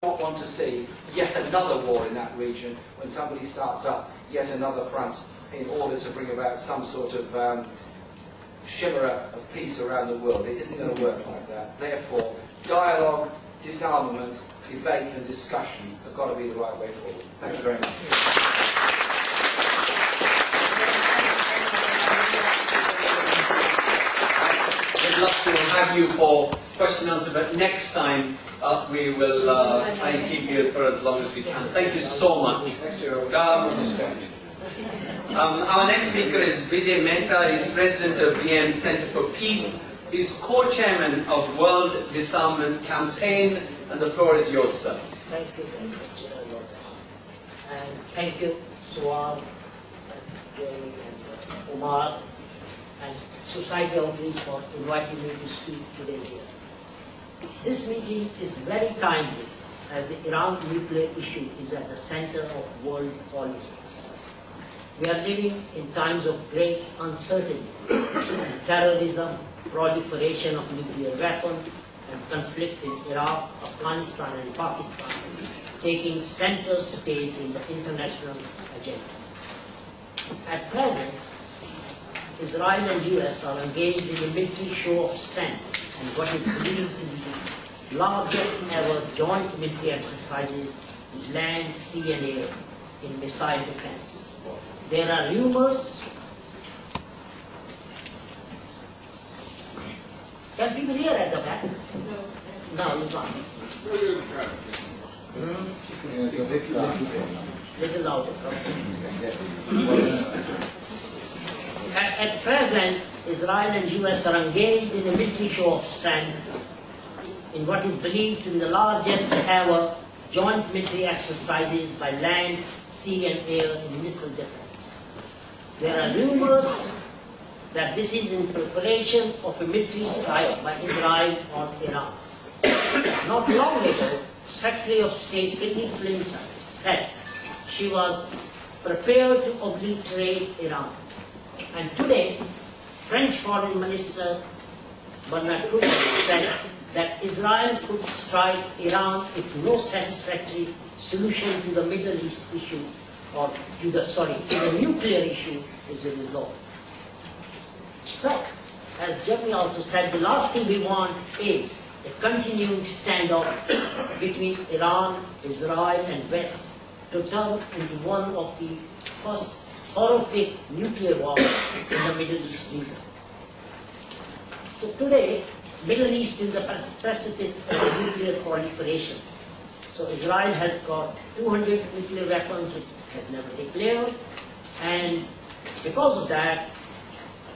not want to see yet another war in that region when somebody starts up yet another front in order to bring about some sort of chimera of peace around the world. It isn't going to work like that. Therefore, dialogue, disarmament, debate and discussion have got to be the right way forward. Thank you very much. We'd love to have you for question and answer, but next time we will try and keep you for as long as we can. Thank you so much. Our next speaker is Vijay Mehta. He's president of VM Center for Peace. He's co-chairman of World Disarmament Campaign, and the floor is yours, sir. Thank you very much, and thank you, Sual, and Jerry, and Umar, and Society Outreach for inviting me to speak today here. This meeting is very timely, as the Iran nuclear issue is at the center of world politics. We are living in times of great uncertainty, terrorism, proliferation of nuclear weapons, and conflict in Iraq, Afghanistan, and Pakistan taking center stage in the international agenda. At present, Israel and US are engaged in a military show of strength and what is believed to be the largest ever joint military exercises in land, sea, and air in missile defense. There are rumors. Can people hear at the back? No, you can't. Little louder. At present, Israel and US are engaged in a military show of strength in what is believed to be the largest ever joint military exercises by land, sea, and air in missile defense. There are rumors that this is in preparation of a military strike by Israel on Iran. Not long ago, Secretary of State Hillary Clinton said she was prepared to obliterate Iran. And today, French Foreign Minister Bernard Kouchner said that Israel could strike Iran if no satisfactory solution to the Middle East issue or to the nuclear issue is resolved. So, as Jeremy also said, the last thing we want is a continuing standoff between Iran, Israel, and West to turn into one of the first horrific nuclear wars in the Middle East region. So today, Middle East is the precipice of nuclear proliferation. So Israel has got 200 nuclear weapons, which it has never declared, and because of that,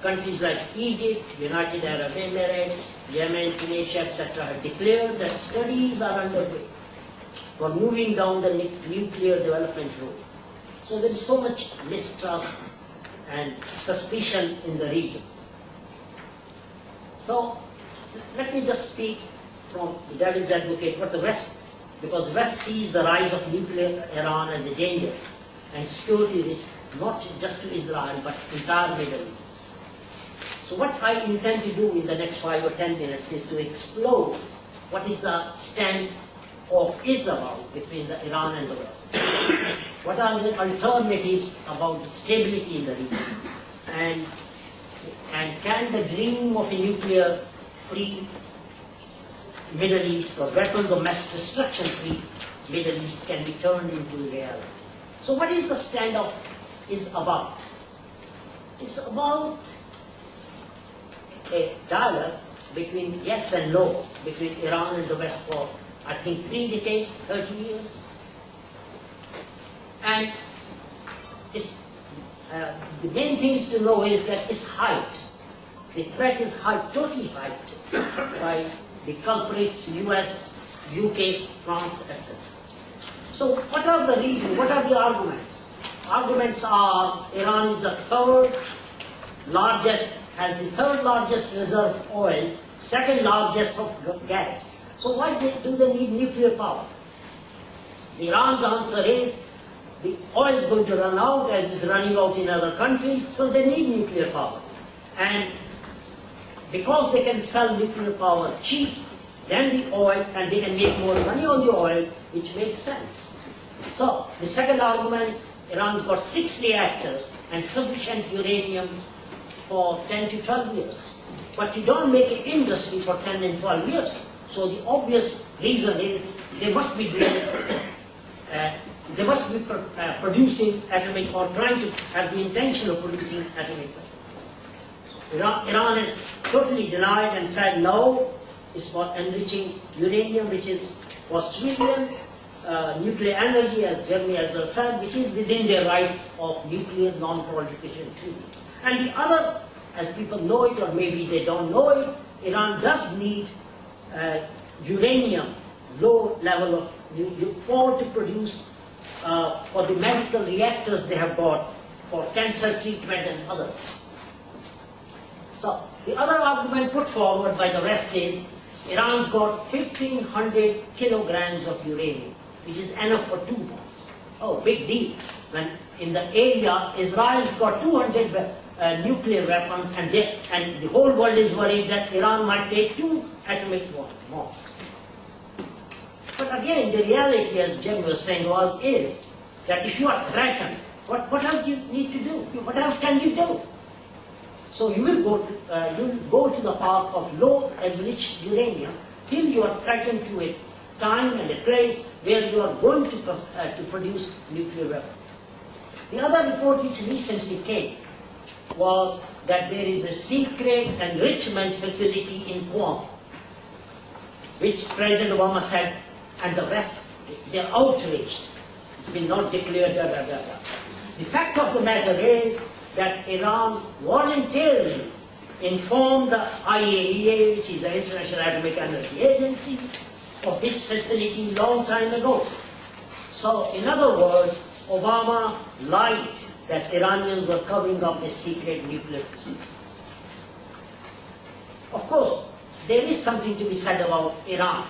countries like Egypt, United Arab Emirates, Yemen, Tunisia, etc. have declared that studies are underway for moving down the nuclear development road. So there is so much mistrust and suspicion in the region. So let me just speak from the devil's advocate what the West, because the West sees the rise of nuclear Iran as a danger and security risk, not just to Israel, but entire Middle East. So what I intend to do in the next 5 or 10 minutes is to explore what is the stand of Israel between the Iran and the West. What are the alternatives about the stability in the region? And can the dream of a nuclear-free Middle East or weapons of mass destruction-free Middle East can be turned into reality? So what is the standoff is about? It's about a dialogue between yes and no, between Iran and the West for, I think, 3 decades, 30 years. And the main things to know is that it's hyped. The threat is hyped, totally hyped by the culprits, US, UK, France, etc. So what are the reasons, what are the arguments? Arguments are Iran is the has the third largest reserve of oil, second largest of gas. So why do they need nuclear power? Iran's answer is the oil is going to run out as it's running out in other countries, so they need nuclear power. And because they can sell nuclear power cheap, than the oil, and they can make more money on the oil, which makes sense. So, the second argument, Iran's got 6 reactors and sufficient uranium for 10 to 12 years. But you don't make an industry for 10 and 12 years. So the obvious reason is they must be doing, producing atomic, or trying to have the intention of producing atomic weapons. Iran has totally denied and said no, it's for enriching uranium, which is for civilian nuclear energy, as Germany as well said, which is within their rights of nuclear non-proliferation treaty. And the other, as people know it or maybe they don't know it, Iran does need uranium, low level of for to produce for the medical reactors they have got for cancer treatment and others. So the other argument put forward by the West is Iran's got 1,500 kilograms of uranium, which is enough for 2 bombs. Oh, big deal. When in the area, Israel's got 200 nuclear weapons, and the whole world is worried that Iran might take 2 atomic bombs. But again, the reality, as Jim was saying, is that if you are threatened, what else you need to do? What else can you do? So you will go to the path of low enriched uranium till you are threatened to a time and a place where you are going to produce nuclear weapons. The other report which recently came was that there is a secret enrichment facility in Guam, which President Obama said, and the rest, they are outraged. It's been not declared, The fact of the matter is that Iran voluntarily informed the IAEA, which is the International Atomic Energy Agency, of this facility long time ago. So, in other words, Obama lied that Iranians were covering up a secret nuclear facilities. Of course, there is something to be said about Iran,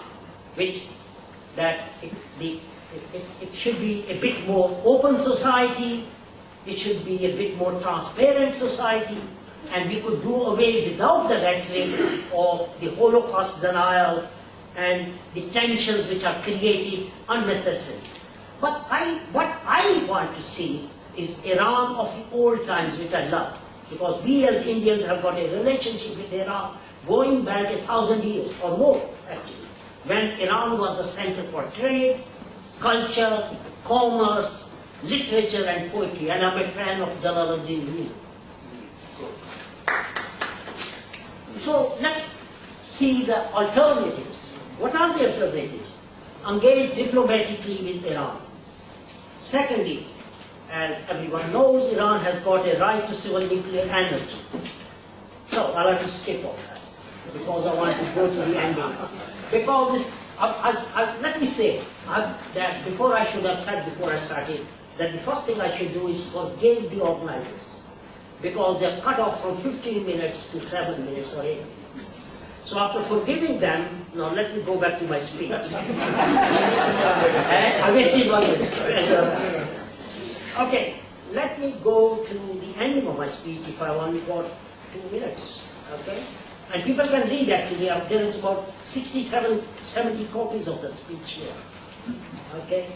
which that it should be a bit more open society, it should be a bit more transparent society, and we could do away without the rhetoric of the Holocaust denial and the tensions which are created unnecessarily. But what I want to see is Iran of the old times, which I love, because we as Indians have got a relationship with Iran going back 1,000 years or more, actually, when Iran was the center for trade, culture, commerce, literature and poetry, and I'm a fan of Jalaluddin Rumi. So let's see the alternatives. What are the alternatives? Engage diplomatically with Iran. Secondly, as everyone knows, Iran has got a right to civil nuclear energy. So I'll have to skip all that because I want to go to the ending. Because this, let me say that before I should have said before I started that the first thing I should do is forgive the organizers, because they're cut off from 15 minutes to 7 minutes or 8 minutes. So after forgiving them, now let me go back to my speech. I wasted 1 minute. Okay, let me go to the ending of my speech if I only got 2 minutes. Okay? And people can read actually, there is about 67, 70 copies of the speech here. Okay?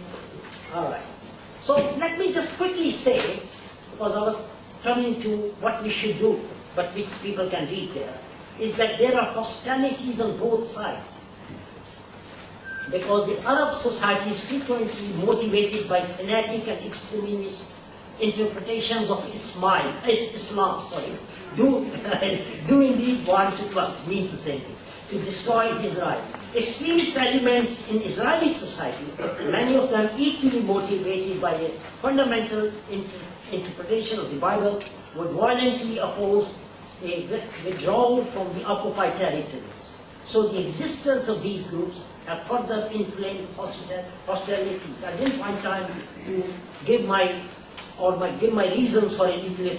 Alright. So let me just quickly say, because I was coming to what we should do, but which people can read there, is that there are hostilities on both sides. Because the Arab society is frequently motivated by fanatic and extremist interpretations of Islam, do indeed want to, well, means the same thing, to destroy Israel. Extremist elements in Israeli society, many of them equally motivated by a fundamental interpretation of the Bible, would violently oppose a withdrawal from the occupied territories. So the existence of these groups have further inflamed hostilities. I didn't find time to give my reasons for a nuclear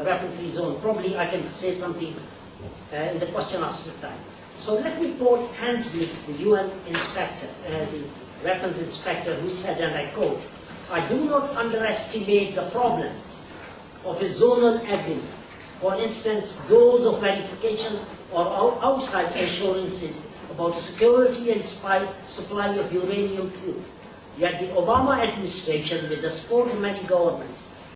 weapon-free zone. Probably I can say something in the question answer time. So let me quote Hans Blix, the UN inspector, the weapons inspector, who said, and I quote, "I do not underestimate the problems of a zonal agreement. For instance, those of verification or outside assurances about security and supply of uranium fuel. Yet the Obama administration, with the support of many governments,